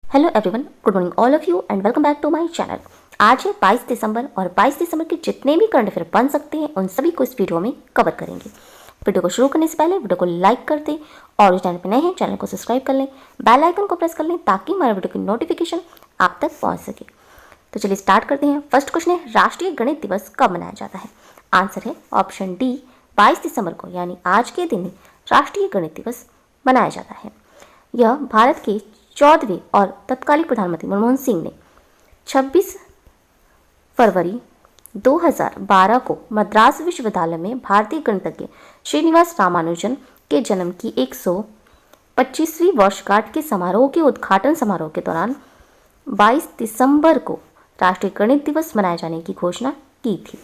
Hello everyone, good morning all of you and welcome back to my channel. आज है 22 दिसंबर और 22 दिसंबर के जितने भी करंट अफेयर बन सकते हैं उन सभी को इस वीडियो में कवर करेंगे। वीडियो को शुरू करने से पहले वीडियो को लाइक कर दें और जो चैनल पर नए हैं चैनल को सब्सक्राइब कर लें, बेल आइकन को प्रेस कर लें ताकि हमारे वीडियो की नोटिफिकेशन आप तक पहुँच सके। तो चलिए स्टार्ट करते हैं। फर्स्ट क्वेश्चन है, राष्ट्रीय गणित दिवस कब मनाया जाता है? आंसर है ऑप्शन डी, 22 दिसंबर को, यानी आज के दिन राष्ट्रीय गणित दिवस मनाया जाता है। यह भारत के 14वें और तत्कालीन प्रधानमंत्री मनमोहन सिंह ने 26 फरवरी 2012 को मद्रास विश्वविद्यालय में भारतीय गणितज्ञ श्रीनिवास रामानुजन के जन्म की 125वीं वर्षगांठ के समारोह के उद्घाटन समारोह के दौरान 22 दिसंबर को राष्ट्रीय गणित दिवस मनाए जाने की घोषणा की थी।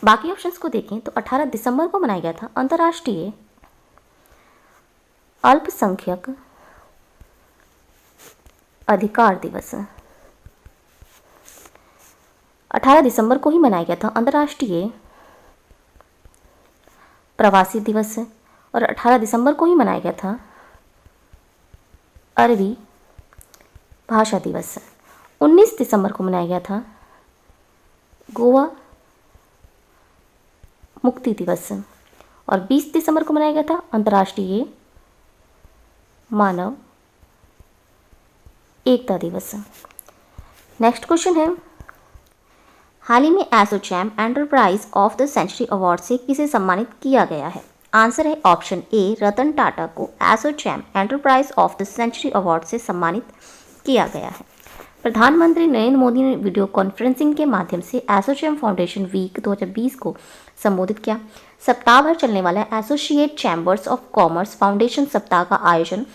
बाकी ऑप्शंस को देखें तो 18 दिसंबर को मनाया गया था अंतर्राष्ट्रीय अल्पसंख्यक अधिकार दिवस। 18 दिसंबर को ही मनाया गया था अंतर्राष्ट्रीय प्रवासी दिवस और 18 दिसंबर को ही मनाया गया था अरबी भाषा दिवस। 19 दिसंबर को मनाया गया था गोवा मुक्ति दिवस और 20 दिसंबर को मनाया गया था अंतर्राष्ट्रीय मानव एकता दिवस। नेक्स्ट क्वेश्चन है, हाल ही में ASSOCHAM enterprise of the century award से किसे सम्मानित किया गया है? आंसर है ऑप्शन ए, रतन टाटा को ASSOCHAM enterprise of the century award से सम्मानित किया गया है। प्रधानमंत्री नरेंद्र मोदी ने वीडियो कॉन्फ्रेंसिंग के माध्यम से एसोचैम फाउंडेशन वीक 2020 को संबोधित किया। सप्ताह भर चलने वाला associate chambers of commerce foundation सप्ताह का आयोजन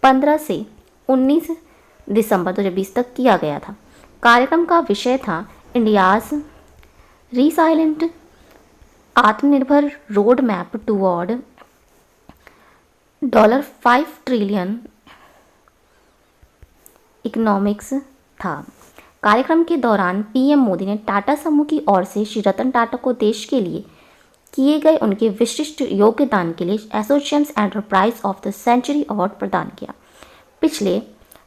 15 से 19 दिसंबर 2020 तक किया गया था। कार्यक्रम का विषय था इंडियाज रीसाइलेंट आत्मनिर्भर road map toward $5 trillion economics था। कार्यक्रम के दौरान पीएम मोदी ने टाटा समूह की ओर से श्री रतन टाटा को देश के लिए किए गए उनके विशिष्ट योगदान के लिए ASSOCHAM's enterprise of the century award प्रदान किया। पिछले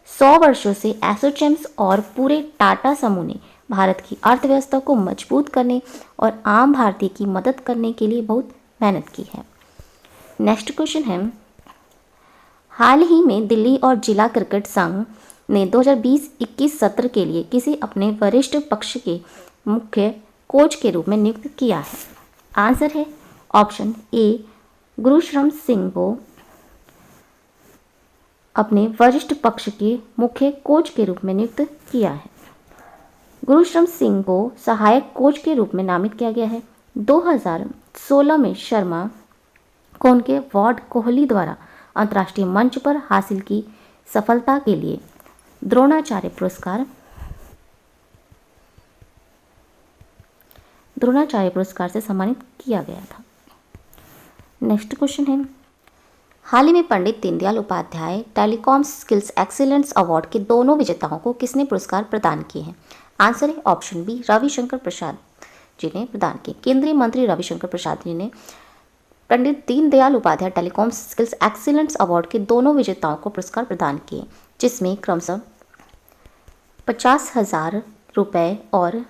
100 वर्षों से एसोचैम्स और पूरे टाटा समूह ने भारत की अर्थव्यवस्था को मजबूत करने और आम भारतीय की मदद करने के लिए बहुत मेहनत की है। नेक्स्ट क्वेश्चन है, हाल ही में दिल्ली और जिला क्रिकेट संघ ने 2020-21 सत्र के लिए किसे अपने वरिष्ठ पक्ष के मुख्य कोच के रूप में नियुक्त किया है? आंसर है ऑप्शन ए, गुरुशरण सिंह को अपने वरिष्ठ पक्ष के मुख्य कोच के रूप में नियुक्त किया है। गुरुशरण सिंह को सहायक कोच के रूप में नामित किया गया है। 2016 में शर्मा को उनके विराट कोहली द्वारा अंतर्राष्ट्रीय मंच पर हासिल की सफलता के लिए द्रोणाचार्य पुरस्कार से सम्मानित किया गया था। नेक्स्ट क्वेश्चन है, हाल ही में Pandit Deendayal Upadhyay telecom skills excellence award के दोनों विजेताओं को किसने पुरस्कार प्रदान किए हैं? आंसर है ऑप्शन बी, रविशंकर प्रसाद जी ने प्रदान किए। केंद्रीय मंत्री रविशंकर प्रसाद जी ने Pandit Deendayal Upadhyay telecom skills excellence award के दोनों विजेताओं को पुरस्कार प्रदान किए, जिसमें क्रमशः 50,000 रुपये और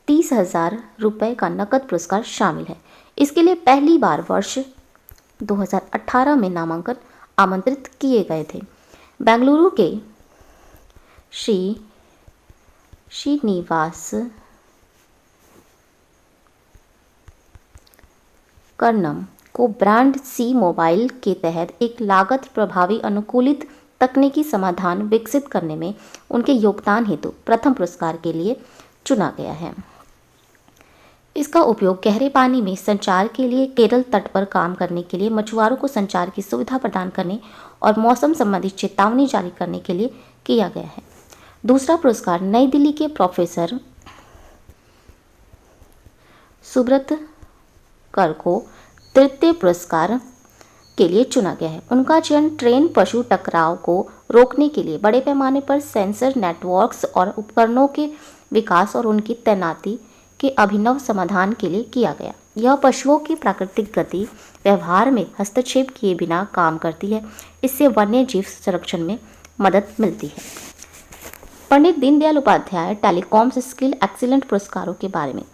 30,000 रुपये का नकद पुरस्कार शामिल है। इसके लिए पहली बार वर्ष 2018 में नामांकन आमंत्रित किए गए थे। बेंगलुरु के श्रीनिवास कर्णम को ब्रांड सी मोबाइल के तहत एक लागत प्रभावी अनुकूलित तकनीकी समाधान विकसित करने में उनके योगदान हेतु प्रथम पुरस्कार के लिए चुना गया है। इसका उपयोग गहरे पानी में संचार के लिए, केरल तट पर काम करने के लिए, मछुआरों को संचार की सुविधा प्रदान करने और मौसम संबंधी चेतावनी जारी करने के लिए किया गया है। दूसरा पुरस्कार नई दिल्ली के प्रोफेसर सुब्रत कर को तृतीय पुरस्कार के लिए चुना गया है। उनका चयन ट्रेन पशु टकराव को रोकने के लिए बड़े पैमाने पर सेंसर नेटवर्क्स और उपकरणों के विकास और उनकी तैनाती के अभिनव समाधान के लिए किया गया। यह पशुओं की प्राकृतिक गति व्यवहार में हस्तक्षेप किए बिना काम करती है। इससे वन्य जीव संरक्षण में मदद मिलती है। Pandit Deendayal Upadhyay telecoms skill excellent पुरस्कारों के बारे में।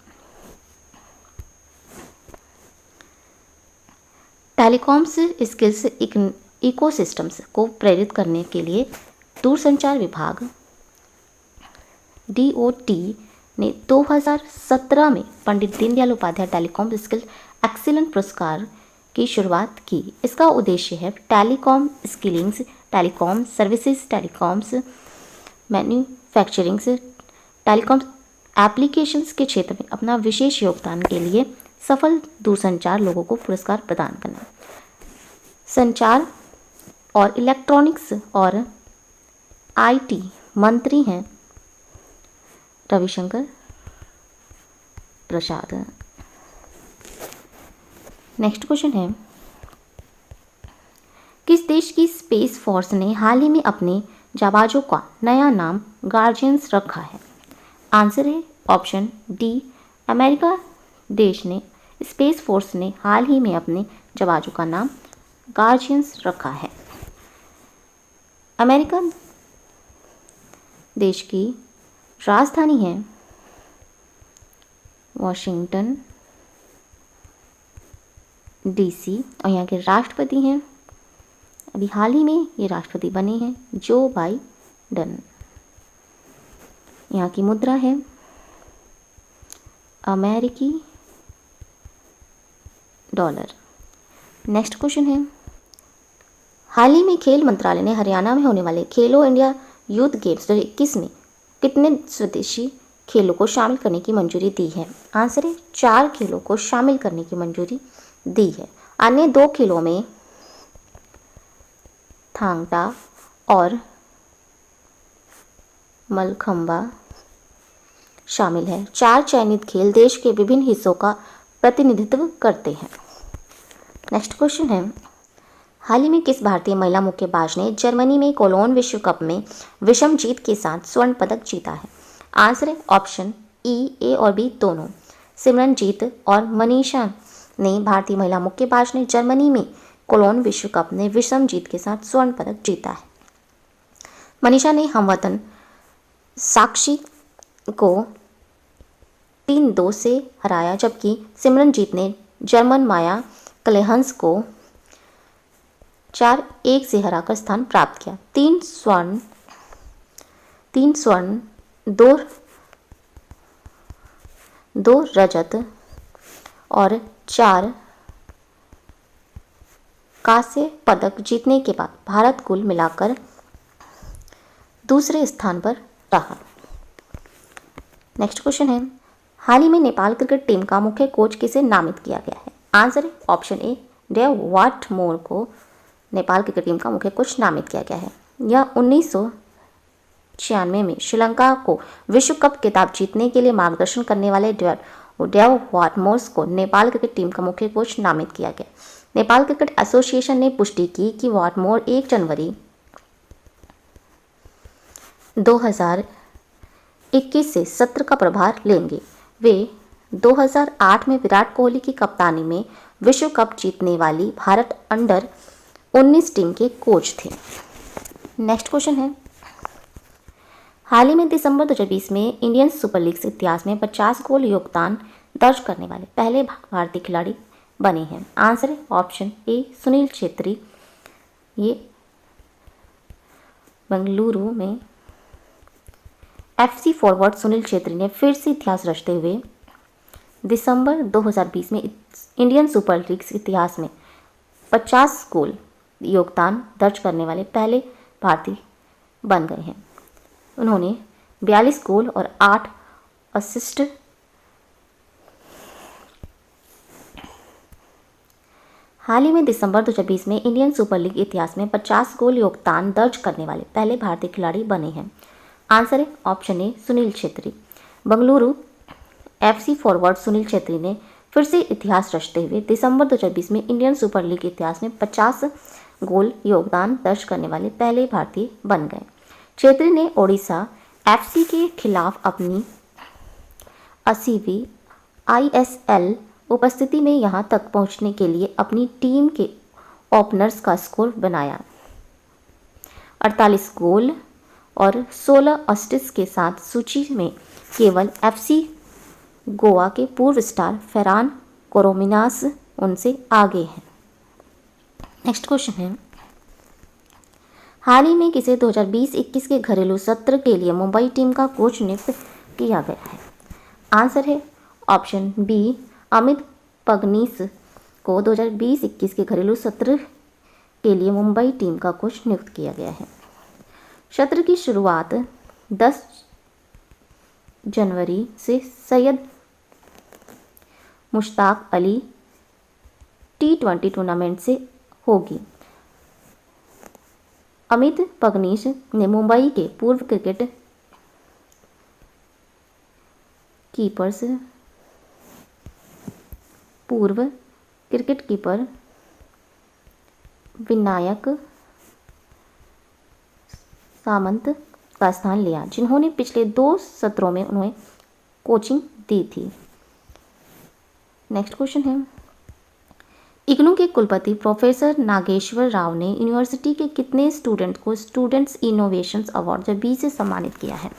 टेलीकॉम्स स्किल्स इकोसिस्टम्स को प्रेरित करने के लिए दूरसंचार विभाग DOT ने 2017 में Pandit Deendayal Upadhyay telecom skill excellent पुरस्कार की शुरुआत की। इसका उद्देश्य है telecom skillings, telecom services, telecoms manufacturings, telecom applications के क्षेत्र में अपना विशेष योगदान के लिए सफल दूरसंचार लोगों को पुरस्कार प्रदान करना। संचार और इलेक्ट्रॉनिक्स और IT मंत्री हैं रविशंकर प्रसाद। नेक्स्ट क्वेश्चन है, किस देश की स्पेस फोर्स ने हाल ही में अपने जाबाजों का नया नाम गार्जियंस रखा है? आंसर है ऑप्शन डी, अमेरिका देश ने स्पेस फोर्स ने हाल ही में अपने जाबाजों का नाम गार्जियंस रखा है। अमेरिका देश की राजधानी है वॉशिंगटन DC और यहाँ के राष्ट्रपति हैं, अभी हाल ही में ये राष्ट्रपति बने हैं, जो बाइडन। यहाँ की मुद्रा है अमेरिकी डॉलर। नेक्स्ट क्वेश्चन है, हाल ही में खेल मंत्रालय ने हरियाणा में होने वाले खेलो इंडिया यूथ गेम्स 2021 में कितने स्वदेशी खेलों को शामिल करने की मंजूरी दी है? आंसर है 4 खेलों को शामिल करने की मंजूरी दी है। अन्य 2 खेलों में थांग टा और मलखंबा शामिल है। 4 चयनित खेल देश के विभिन्न हिस्सों का प्रतिनिधित्व करते हैं। नेक्स्ट क्वेश्चन है, हाल ही में किस भारतीय महिला मुक्केबाज ने जर्मनी में कोलोन विश्व कप में विषम जीत के साथ स्वर्ण पदक जीता है? आंसर है ऑप्शन A और B दोनों। सिमरनजीत और मनीषा ने भारतीय महिला मुक्केबाज ने जर्मनी में कोलोन विश्व कप में विषम जीत के साथ स्वर्ण पदक जीता है। मनीषा ने हमवतन साक्षी को 3-2 से हराया, जबकि सिमरनजीत ने जर्मन माया क्लेहंस को 4-1 से हराकर स्थान प्राप्त किया। 3 स्वर्ण, 2 रजत और 4 कांस्य पदक जीतने के बाद भारत कुल मिलाकर दूसरे स्थान पर रहा। नेक्स्ट क्वेश्चन है, हाल ही में नेपाल क्रिकेट टीम का मुख्य कोच किसे नामित किया गया है? आंसर है ऑप्शन ए, डेव वाटमोर को नेपाल क्रिकेट टीम का मुख्य कोच नामित किया गया है। यह 1996 में श्रीलंका को विश्व कप खिताब जीतने के लिए मार्गदर्शन करने वाले डेव वाटमोर्स को नेपाल क्रिकेट टीम का मुख्य कोच नामित किया गया। नेपाल क्रिकेट एसोसिएशन ने पुष्टि की कि वाटमोर 1 जनवरी 2021 से सत्र का प्रभार लेंगे। वे 2008 में विराट कोहली की कप्तानी में विश्व कप जीतने वाली भारत अंडर 19 टीम के कोच थे। नेक्स्ट क्वेश्चन है, हाल ही में दिसंबर 2020 में इंडियन सुपर लीग के इतिहास में 50 गोल योगदान दर्ज करने वाले पहले भारतीय खिलाड़ी बने हैं। आंसर है ऑप्शन ए, सुनील छेत्री। ये बेंगलुरु में FC फॉरवर्ड सुनील छेत्री ने फिर से इतिहास रचते हुए दिसंबर 2020 में इंडियन सुपर लीग के इतिहास में 50 गोल योगदान दर्ज करने वाले पहले भारतीय बन गए हैं। उन्होंने 42 गोल और 8 असिस्ट हाल ही में दिसंबर 2020 में इंडियन सुपर लीग इतिहास में 50 गोल योगदान दर्ज करने वाले पहले भारतीय खिलाड़ी बने हैं। आंसर है option A, Sunil Chhetri. Bengaluru FC forward Sunil Chhetri ने फिर से इतिहास रचते हुए दिसंबर 2020 में इंडियन सुपर लीग इतिहास में 50 गोल योगदान दर्ज करने वाले पहले भारतीय बन गए। छेत्री ने ओडिशा FC के खिलाफ अपनी 80वीं ISL उपस्थिति में यहां तक पहुंचने के लिए अपनी टीम के ओपनर्स का स्कोर बनाया 48 गोल और 16 असिस्ट्स के साथ सूची में केवल एफसी गोवा के पूर्व स्टार फेरान कोरोमिनास उनसे आगे हैं। नेक्स्ट क्वेश्चन है, हाल ही में किसे 2020-21 के घरेलू सत्र के लिए मुंबई टीम का कोच नियुक्त किया गया है? आंसर है ऑप्शन बी, अमित पगनीस को 2020-21 के घरेलू सत्र के लिए मुंबई टीम का कोच नियुक्त किया गया है। सत्र की शुरुआत 10 जनवरी से सैयद मुश्ताक अली T20 टूर्नामेंट से होगी। अमित पगनीश ने मुंबई के पूर्व क्रिकेट कीपर विनायक सामंत का स्थान लिया, जिन्होंने पिछले 2 सत्रों में उन्हें कोचिंग दी थी। नेक्स्ट क्वेश्चन है, इग्नू के कुलपति प्रोफेसर नागेश्वर राव ने यूनिवर्सिटी के कितने स्टूडेंट को स्टूडेंट्स इनोवेशंस अवार्ड 2020 से सम्मानित किया है?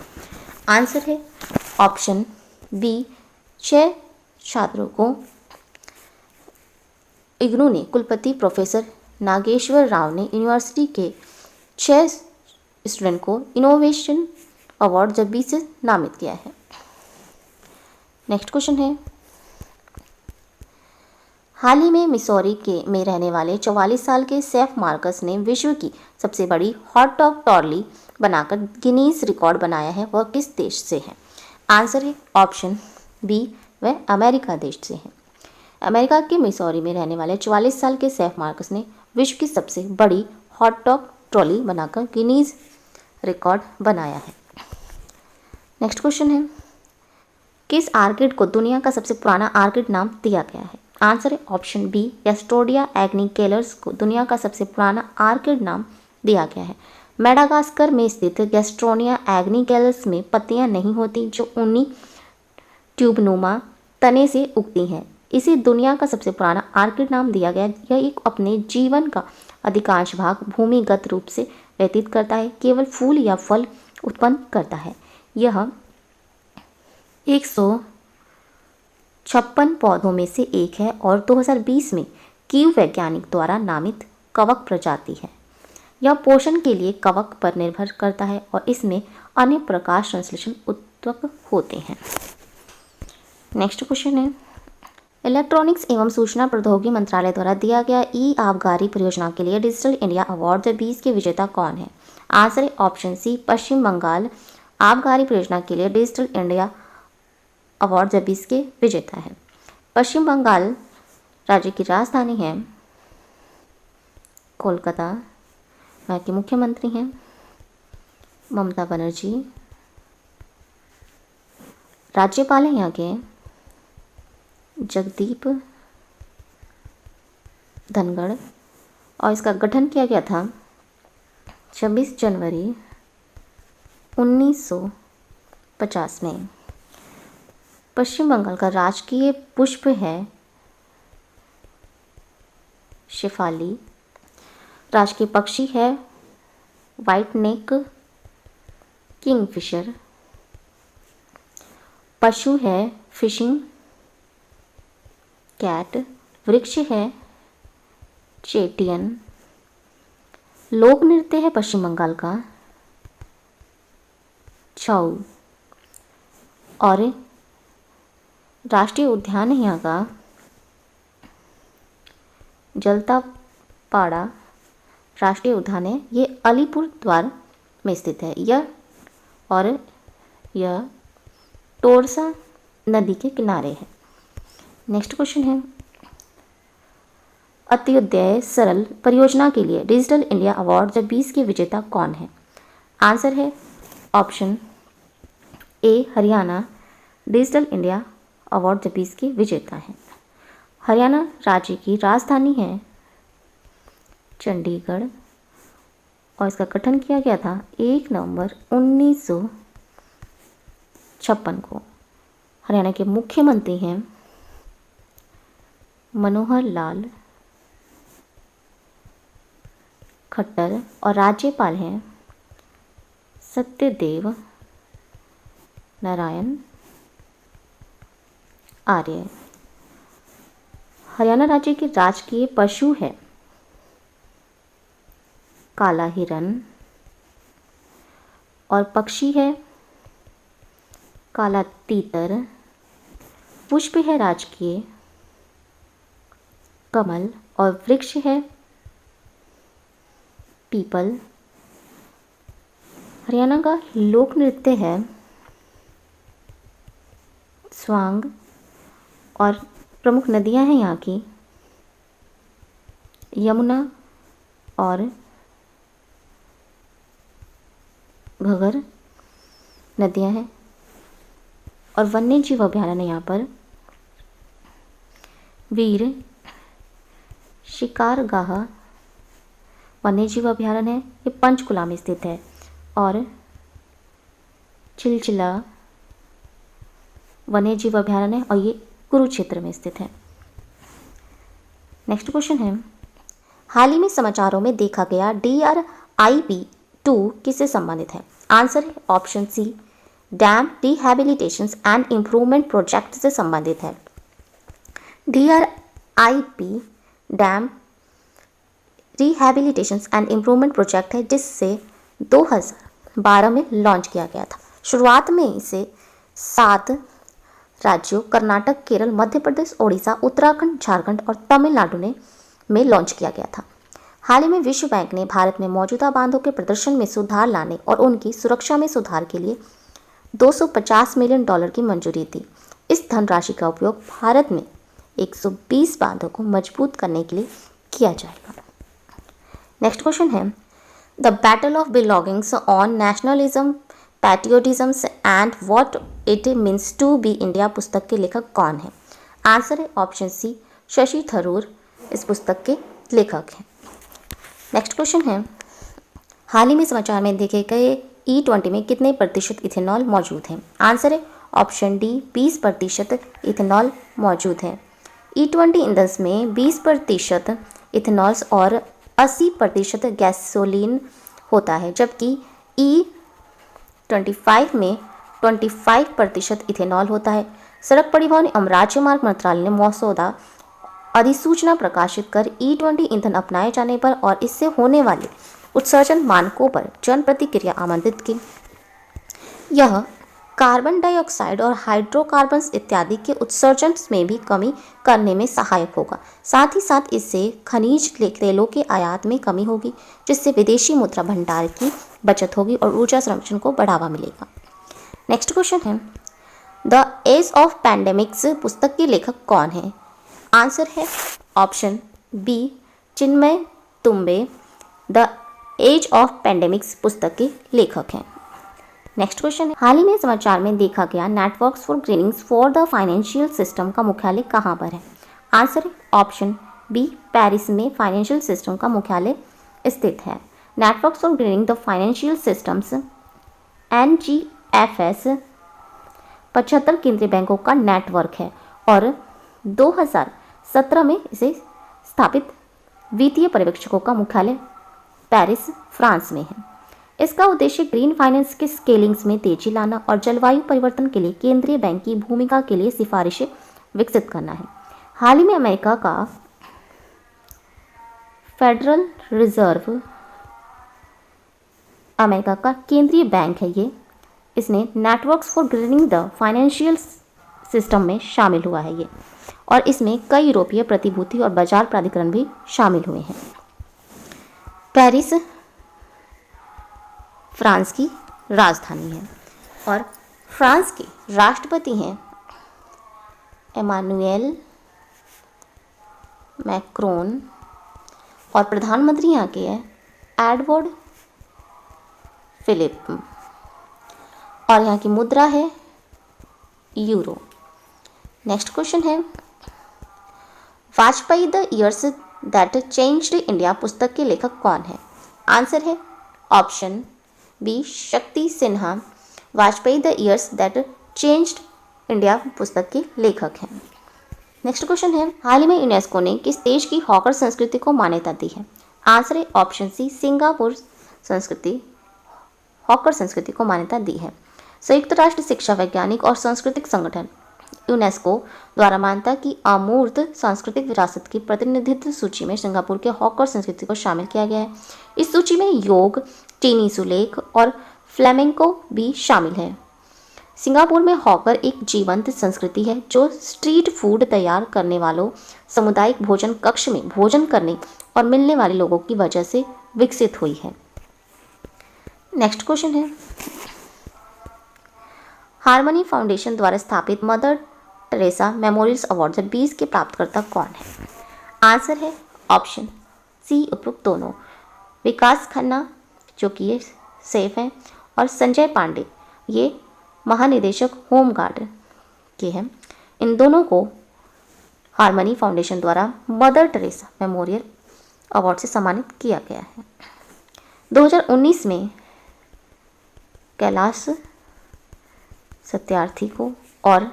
आंसर है ऑप्शन बी, 6 छात्रों को इग्नू ने कुलपति प्रोफेसर नागेश्वर राव ने यूनिवर्सिटी के 6 स्टूडेंट को इनोवेशन अवार्ड 2020 से नामित किया है। नेक्स्ट क्वेश्चन है, हाल ही में मिसौरी में रहने वाले 44 साल के सेफ मार्कस ने विश्व की सबसे बड़ी हॉट डॉग ट्रॉली बनाकर गिनीज रिकॉर्ड बनाया है, वह किस देश से है? आंसर है ऑप्शन बी, वह अमेरिका देश से है। अमेरिका के मिसौरी में रहने वाले 44 साल के सेफ मार्कस ने विश्व की सबसे बड़ी हॉट डॉग ट्रॉली बनाकर गिनीज रिकॉर्ड बनाया है। नेक्स्ट क्वेश्चन है, किस आर्किड को दुनिया का सबसे पुराना आर्किड नाम दिया गया है? आंसर है ऑप्शन बी, गैस्ट्रोडिया एग्निकेलर्स को दुनिया का सबसे पुराना आर्किड नाम दिया गया है। मेडागास्कर में स्थित गैस्ट्रोनिया एग्निकेलर्स में पत्तियां नहीं होती, जो ऊनी ट्यूबनुमा तने से उगती हैं। इसे दुनिया का सबसे पुराना आर्किड नाम दिया गया। यह एक अपने जीवन का अधिकांश भाग भूमिगत रूप से व्यतीत करता है, केवल फूल या फल उत्पन्न करता है। यह 156 पौधों में से एक है और 2020 में कीव वैज्ञानिक द्वारा नामित कवक प्रजाति है। यह पोषण के लिए कवक पर निर्भर करता है और इसमें अन्य प्रकाश संश्लेषण उत्पन्न होते हैं। नेक्स्ट क्वेश्चन है, इलेक्ट्रॉनिक्स एवं सूचना प्रौद्योगिकी मंत्रालय द्वारा दिया गया ई आबकारी परियोजना के लिए डिजिटल इंडिया अवार्ड 2020 के विजेता कौन है? आंसर है ऑप्शन सी, पश्चिम बंगाल आबकारी परियोजना के लिए डिजिटल इंडिया अवार्ड 2020 के विजेता है। पश्चिम बंगाल राज्य की राजधानी है कोलकाता। यहाँ के मुख्यमंत्री हैं ममता बनर्जी। राज्यपाल हैं यहाँ के जगदीप धनखड़ और इसका गठन किया गया था 26 जनवरी 1950 में। पश्चिम बंगाल का राजकीय पुष्प है शेफाली। राजकीय पक्षी है व्हाइट नेक किंगफिशर। पशु है फिशिंग कैट। वृक्ष है चेटियन। लोक नृत्य है पश्चिम बंगाल का छऊ। और राष्ट्रीय उद्यान है यहाँ का जलदापाड़ा राष्ट्रीय उद्यान है। ये अलीपुर द्वार में स्थित है। यह टोरसा नदी के किनारे है। नेक्स्ट क्वेश्चन है, अत्योदय सरल परियोजना के लिए डिजिटल इंडिया अवार्ड 2020 के विजेता कौन है? आंसर है option A, Haryana digital India award 2020 के विजेता हैं। हरियाणा राज्य की राजधानी है चंडीगढ़ और इसका गठन किया गया था 1 नवंबर 1956 को। हरियाणा के मुख्यमंत्री हैं मनोहर लाल खट्टर और राज्यपाल हैं सत्यदेव नारायण आर्य। हरियाणा राज्य के राजकीय पशु है काला हिरन और पक्षी है काला तीतर। पुष्प है राजकीय कमल और वृक्ष है पीपल। हरियाणा का लोक नृत्य है स्वांग और प्रमुख नदियां हैं यहाँ की यमुना और घगर नदियां हैं। और वन्य जीव अभयारण्य यहाँ पर वीर शिकारगाह वन्य जीव अभयारण्य है, ये पंचकुला में स्थित है। और चिलचिला वन्य जीव अभयारण्य और ये कुरुक्षेत्र में स्थित है। नेक्स्ट क्वेश्चन है, हाल ही में समाचारों में देखा गया DRIP-2 किससे संबंधित है? आंसर है option C dam rehabilitation and improvement project से संबंधित है। DRIP dam rehabilitation and improvement project है जिससे 2012 में लॉन्च किया गया था। शुरुआत में इसे 7 राज्यों कर्नाटक, केरल, मध्य प्रदेश, ओडिशा, उत्तराखंड, झारखंड और तमिलनाडु में लॉन्च किया गया था। हाल ही में विश्व बैंक ने भारत में मौजूदा बांधों के प्रदर्शन में सुधार लाने और उनकी सुरक्षा में सुधार के लिए $250 मिलियन की मंजूरी दी। इस धनराशि का उपयोग भारत में 120 बांधों को मजबूत करने के लिए किया जाएगा। नेक्स्ट क्वेश्चन है, the battle of belongings on nationalism patriotism and what it means to be India पुस्तक के लेखक कौन है? आंसर है ऑप्शन सी शशि थरूर इस पुस्तक के लेखक हैं। नेक्स्ट क्वेश्चन है, हाल ही में समाचार में देखे गए E20 में कितने प्रतिशत इथेनॉल मौजूद है? आंसर है ऑप्शन डी 20% इथेनॉल मौजूद है। E20 ईंधन में 20% इथेनॉल और 80% गैसोलीन होता है, जबकि E25 में 25% इथेनॉल होता है। सड़क परिवहन एवं राज्य मार्ग मंत्रालय ने मसौदा अधिसूचना प्रकाशित कर E20 ईंधन अपनाए जाने पर और इससे होने वाले उत्सर्जन मानकों पर जन प्रतिक्रिया आमंत्रित की। यह कार्बन डाइऑक्साइड और हाइड्रोकार्बन्स इत्यादि के उत्सर्जन में भी कमी करने में सहायक होगा। साथ ही साथ इससे खनिज तेलों के आयात में कमी होगी, जिससे विदेशी मुद्रा भंडार की बचत होगी और ऊर्जा संरक्षण को बढ़ावा मिलेगा। नेक्स्ट क्वेश्चन है, द एज ऑफ पैंडेमिक्स पुस्तक के लेखक कौन है? आंसर है option B Chinmay Tumbe the age of pandemics पुस्तक के लेखक हैं। नेक्स्ट क्वेश्चन है, हाल ही में समाचार में देखा गया networks for greenings for the financial system का मुख्यालय कहाँ पर है? आंसर है ऑप्शन बी पेरिस में फाइनेंशियल सिस्टम का मुख्यालय स्थित है। Networks for greening the financial systems NGFS 75 केंद्रीय बैंकों का नेटवर्क है और 2017 में इसे स्थापित वित्तीय पर्यवेक्षकों का मुख्यालय पेरिस, फ्रांस में है। इसका उद्देश्य ग्रीन फाइनेंस के स्केलिंग्स में तेजी लाना और जलवायु परिवर्तन के लिए केंद्रीय बैंक की भूमिका के लिए सिफारिशें विकसित करना है। हाल ही में अमेरिका का फेडरल रिजर्व अमेरिका का केंद्रीय बैंक है इसने networks for greening the financial system में शामिल हुआ है और इसमें कई यूरोपीय प्रतिभूति और बाजार प्राधिकरण भी शामिल हुए हैं। पेरिस फ्रांस की राजधानी है और फ्रांस के राष्ट्रपति हैं इमानुएल मैक्रोन और प्रधानमंत्री यहाँ के हैं एडवर्ड फिलिप और यहाँ की मुद्रा है यूरो। नेक्स्ट क्वेश्चन है, Vajpayee the years that changed India पुस्तक के लेखक कौन है? आंसर है ऑप्शन बी शक्ति Sinha Vajpayee the years that changed India पुस्तक के लेखक हैं। नेक्स्ट क्वेश्चन है, हाल ही में यूनेस्को ने किस देश की हॉकर संस्कृति को मान्यता दी है? आंसर है ऑप्शन सी सिंगापुर संस्कृति हॉकर संस्कृति को मान्यता दी है? संयुक्त राष्ट्र शिक्षा वैज्ञानिक और सांस्कृतिक संगठन यूनेस्को द्वारा मान्यता की अमूर्त सांस्कृतिक विरासत की प्रतिनिधित्व सूची में सिंगापुर के हॉकर संस्कृति को शामिल किया गया है। इस सूची में योग, चीनी सुलेख और फ्लेमेंको भी शामिल है। सिंगापुर में हॉकर एक जीवंत संस्कृति है जो स्ट्रीट फूड तैयार करने वालों, सामुदायिक भोजन कक्ष में भोजन करने और मिलने वाले लोगों की वजह से विकसित हुई है। नेक्स्ट क्वेश्चन है, हार्मनी फाउंडेशन द्वारा स्थापित मदर टेरेसा मेमोरियल अवार्ड 2020 के प्राप्तकर्ता कौन है? आंसर है ऑप्शन सी उपरोक्त दोनों। विकास खन्ना जो कि ये सेफ हैं और संजय पांडे ये महानिदेशक होमगार्ड के हैं। इन दोनों को हार्मनी फाउंडेशन द्वारा मदर टेरेसा मेमोरियल अवार्ड से सम्मानित किया गया है। 2019 में कैलाश सत्यार्थी को और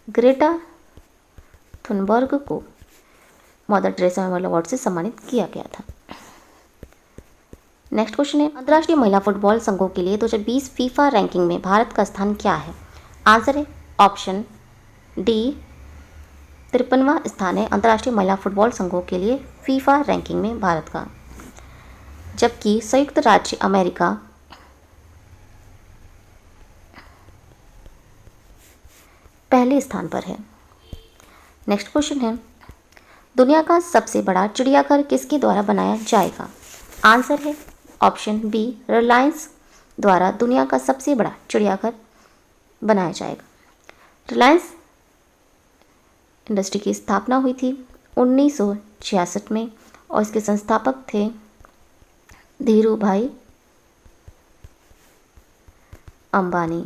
ग्रेटा थुनबर्ग को मदर टेरेसा मेमोरियल अवार्ड से सम्मानित किया गया था। नेक्स्ट क्वेश्चन है, अंतर्राष्ट्रीय महिला फुटबॉल संघों के लिए 2020 फीफा रैंकिंग में भारत का स्थान क्या है? आंसर है ऑप्शन डी 53वां स्थान है अंतर्राष्ट्रीय महिला फुटबॉल संघों के लिए फीफा रैंकिंग में भारत का, जबकि संयुक्त राज्य अमेरिका पहले स्थान पर है। नेक्स्ट क्वेश्चन है, दुनिया का सबसे बड़ा चिड़ियाघर किसके द्वारा बनाया जाएगा? आंसर है ऑप्शन बी रिलायंस द्वारा दुनिया का सबसे बड़ा चिड़ियाघर बनाया जाएगा। रिलायंस इंडस्ट्री की स्थापना हुई थी 1966 में और इसके संस्थापक थे धीरू भाई अंबानी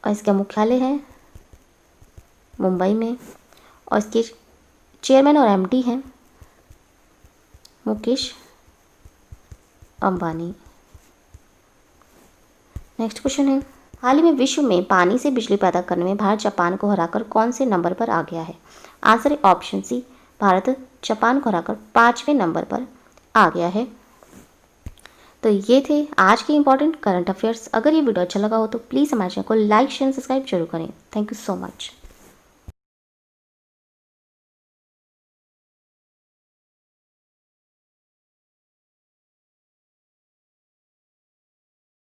और इसका मुख्यालय है मुंबई में और इसके चेयरमैन और एमडी हैं मुकेश अंबानी। नेक्स्ट क्वेश्चन है, हाल ही में विश्व में पानी से बिजली पैदा करने में भारत जापान को हराकर कौन से नंबर पर आ गया है? आंसर है ऑप्शन सी भारत जापान को हराकर 5वें नंबर पर आ गया है। तो ये थे आज के इंपॉर्टेंट करंट अफेयर्स। अगर ये वीडियो अच्छा लगा हो तो प्लीज़ हमारे चैनल को लाइक शेयर सब्सक्राइब जरूर करें। Thank you so much.